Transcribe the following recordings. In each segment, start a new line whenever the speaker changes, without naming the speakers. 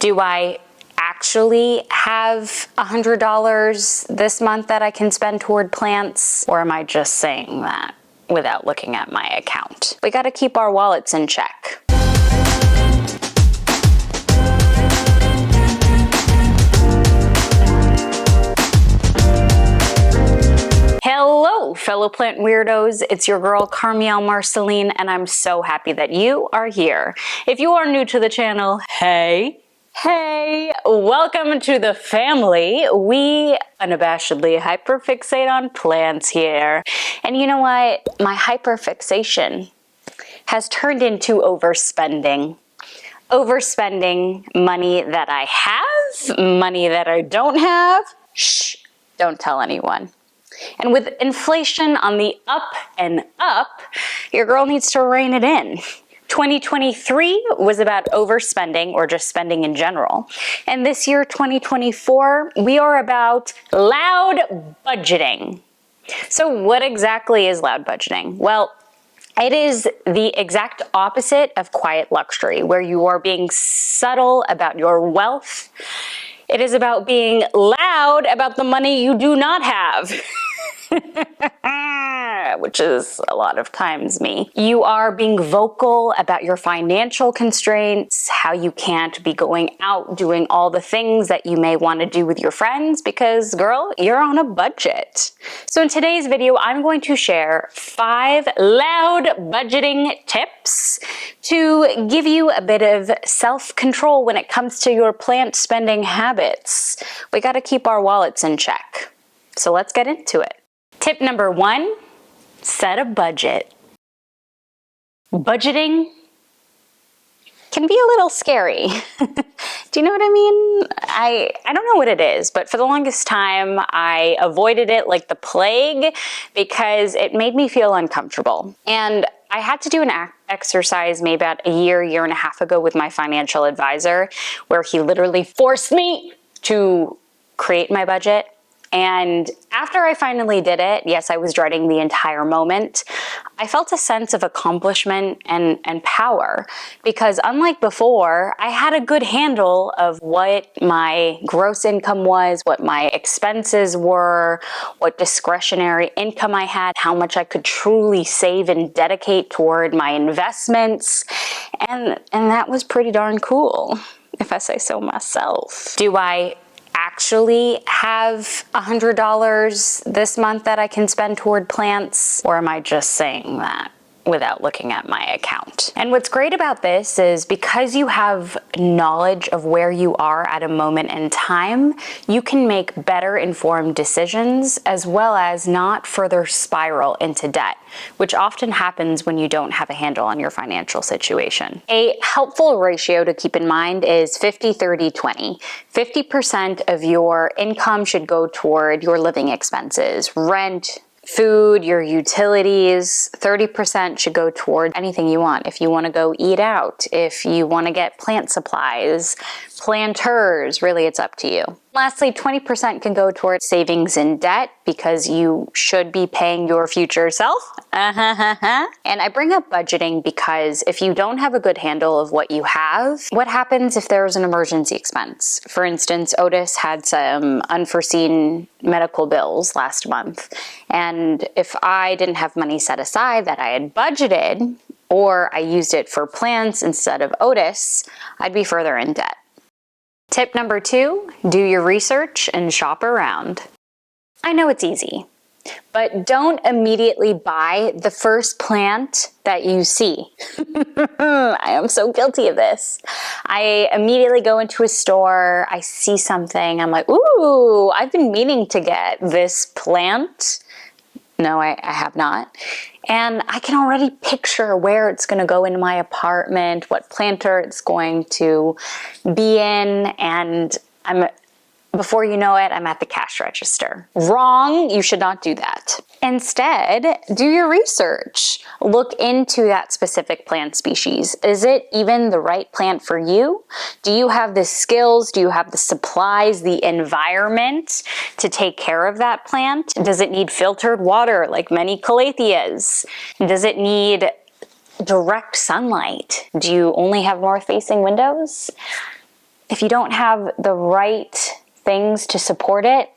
Do I actually have $100 this month that I can spend toward plants? Or am I just saying that without looking at my account? We gotta keep our wallets in check. Hello, fellow plant weirdos. It's your girl, Carmiel Marceline, and I'm so happy that you are here. If you are new to the channel, hey, welcome to the family. We unabashedly hyperfixate on plants here. And you know what? My hyperfixation has turned into overspending. Overspending money that I have, money that I don't have. Shh, don't tell anyone. And with inflation on the up and up, your girl needs to rein it in. 2023 was about overspending, or just spending in general. And this year, 2024, we are about loud budgeting. So what exactly is loud budgeting? Well, it is the exact opposite of quiet luxury, where you are being subtle about your wealth. It is about being loud about the money you do not have. Which is a lot of times me. You are being vocal about your financial constraints, how you can't be going out doing all the things that you may want to do with your friends because, girl, you're on a budget. So in today's video, I'm going to share 5 loud budgeting tips to give you a bit of self-control when it comes to your plant spending habits. We got to keep our wallets in check. So let's get into it. Tip number 1, set a budget. Budgeting can be a little scary. Do you know what I mean? I don't know what it is, but for the longest time, I avoided it like the plague because it made me feel uncomfortable. And I had to do an exercise maybe about a year and a half ago with my financial advisor, where he literally forced me to create my budget. And after I finally did it, yes, I was dreading the entire moment, I felt a sense of accomplishment and power, because unlike before, I had a good handle of what my gross income was, what my expenses were, what discretionary income I had, how much I could truly save and dedicate toward my investments. And that was pretty darn cool, if I say so myself. Do I actually have $100 this month that I can spend toward plants? Or am I just saying that without looking at my account? And what's great about this is because you have knowledge of where you are at a moment in time, you can make better informed decisions, as well as not further spiral into debt, which often happens when you don't have a handle on your financial situation. A helpful ratio to keep in mind is 50-30-20. 50% of your income should go toward your living expenses, rent, food, your utilities. 30% should go toward anything you want. If you want to go eat out, if you want to get plant supplies, planters, really it's up to you. Lastly, 20% can go toward savings and debt, because you should be paying your future self. And I bring up budgeting because if you don't have a good handle of what you have, what happens if there's an emergency expense? For instance, Otis had some unforeseen medical bills last month. And if I didn't have money set aside that I had budgeted, or I used it for plants instead of Otis, I'd be further in debt. Tip number 2, do your research and shop around. I know it's easy, but don't immediately buy the first plant that you see. I am so guilty of this. I immediately go into a store, I see something, I'm like, ooh, I've been meaning to get this plant. No, I have not. And I can already picture where it's going to go in my apartment, what planter it's going to be in, and before you know it, I'm at the cash register. Wrong, you should not do that. Instead, do your research. Look into that specific plant species. Is it even the right plant for you? Do you have the skills? Do you have the supplies, the environment to take care of that plant? Does it need filtered water like many calatheas? Does it need direct sunlight? Do you only have north-facing windows? if you don't have the right things to support it,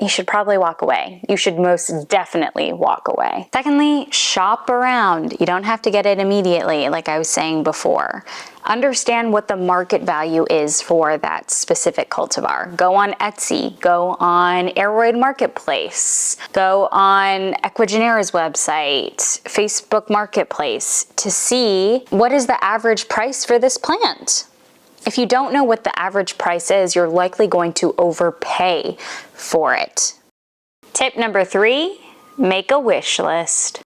you should probably walk away. You should most definitely walk away. Secondly, shop around. You don't have to get it immediately, like I was saying before. Understand what the market value is for that specific cultivar. Go on Etsy, go on Aeroid Marketplace, go on Equigenera's website, Facebook Marketplace to see what is the average price for this plant. If you don't know what the average price is, you're likely going to overpay for it. Tip number 3, make a wish list.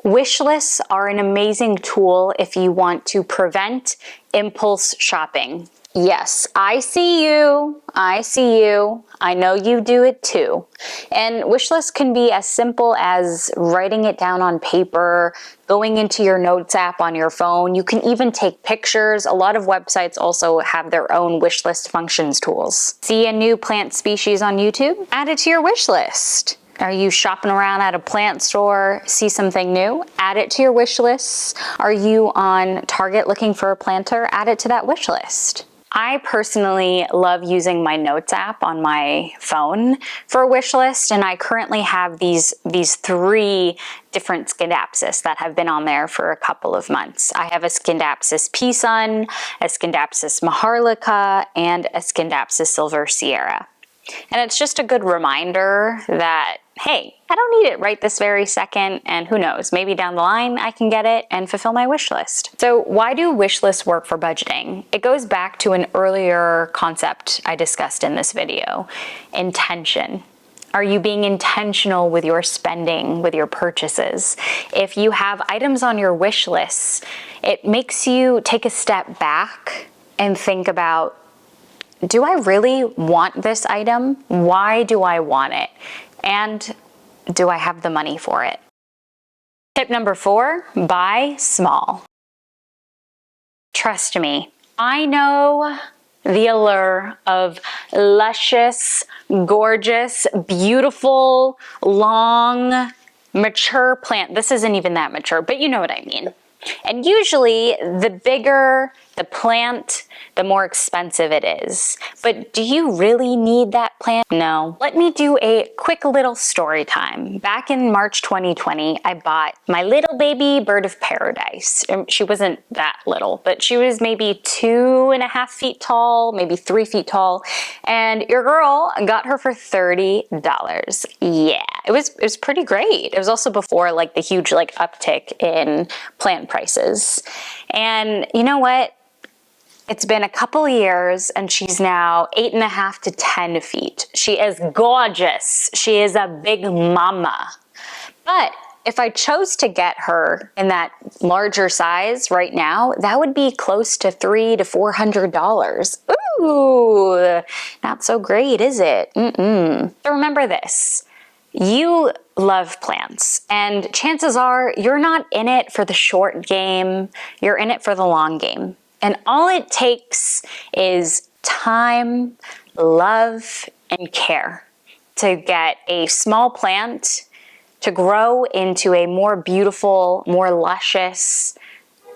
Wish lists are an amazing tool if you want to prevent impulse shopping. Yes, I see you. I see you. I know you do it too. And wish lists can be as simple as writing it down on paper, going into your notes app on your phone. You can even take pictures. A lot of websites also have their own wish list functions tools. See a new plant species on YouTube? Add it to your wish list. Are you shopping around at a plant store, see something new? Add it to your wish list. Are you on Target looking for a planter? Add it to that wish list. I personally love using my notes app on my phone for a wish list, and I currently have these 3 different Scindapsus that have been on there for a couple of months. I have a Scindapsus Pison, a Scindapsus Maharlika, and a Scindapsus Silver Sierra. And it's just a good reminder that, hey, I don't need it right this very second, and who knows, maybe down the line I can get it and fulfill my wish list. So why do wish lists work for budgeting? It goes back to an earlier concept I discussed in this video, intention. Are you being intentional with your spending, with your purchases? If you have items on your wish lists, it makes you take a step back and think about, do I really want this item? Why do I want it? And do I have the money for it? Tip number 4, buy small. Trust me, I know the allure of luscious, gorgeous, beautiful, long, mature plant. This isn't even that mature, but you know what I mean. And usually the bigger the plant, the more expensive it is. But do you really need that plant? No. Let me do a quick little story time. Back in March 2020, I bought my little baby bird of paradise. She wasn't that little, but she was maybe 2.5 feet tall, maybe 3 feet tall. And your girl got her for $30. Yeah, it was pretty great. It was also before like the huge like uptick in plant prices. And you know what? It's been a couple years and she's now 8.5 to 10 feet. She is gorgeous. She is a big mama. But if I chose to get her in that larger size right now, that would be close to $300 to $400. Ooh, not so great, is it? So remember this. You love plants, and chances are you're not in it for the short game, you're in it for the long game. And all it takes is time, love, and care to get a small plant to grow into a more beautiful, more luscious,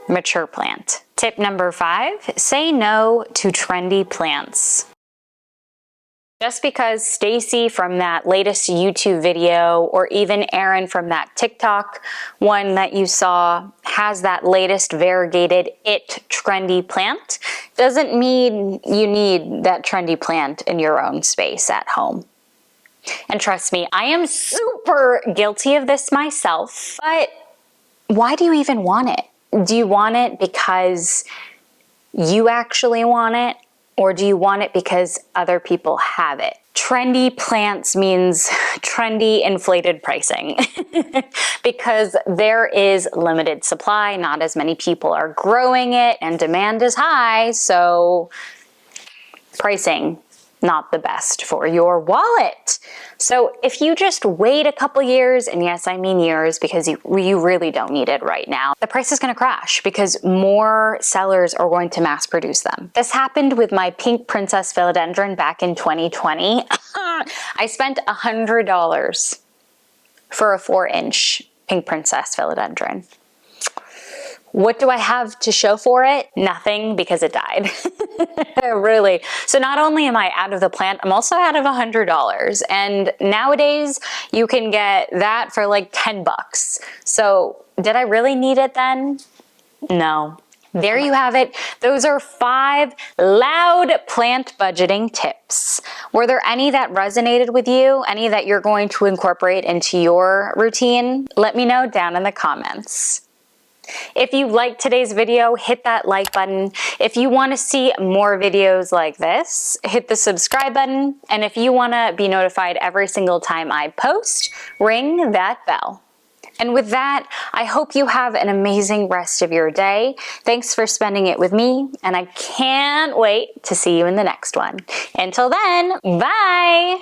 mature plant. Tip number 5, say no to trendy plants. Just because Stacy from that latest YouTube video, or even Erin from that TikTok one that you saw, has that latest variegated trendy plant, doesn't mean you need that trendy plant in your own space at home. And trust me, I am super guilty of this myself, but why do you even want it? Do you want it because you actually want it? Or do you want it because other people have it? Trendy plants means trendy inflated pricing because there is limited supply, not as many people are growing it, and demand is high, so pricing not the best for your wallet. So if you just wait a couple years, and yes, I mean years because you really don't need it right now, the price is going to crash because more sellers are going to mass produce them. This happened with my pink princess philodendron back in 2020. I spent $100 for a 4-inch pink princess philodendron. What do I have to show for it? Nothing, because it died. Really. So not only am I out of the plant, I'm also out of $100. And nowadays you can get that for like 10 bucks. So did I really need it then? No. There you have it. Those are 5 loud plant budgeting tips. Were there any that resonated with you? Any that you're going to incorporate into your routine? Let me know down in the comments. If you liked today's video, hit that like button. If you want to see more videos like this, hit the subscribe button. And if you want to be notified every single time I post, ring that bell. And with that, I hope you have an amazing rest of your day. Thanks for spending it with me, and I can't wait to see you in the next one. Until then, bye!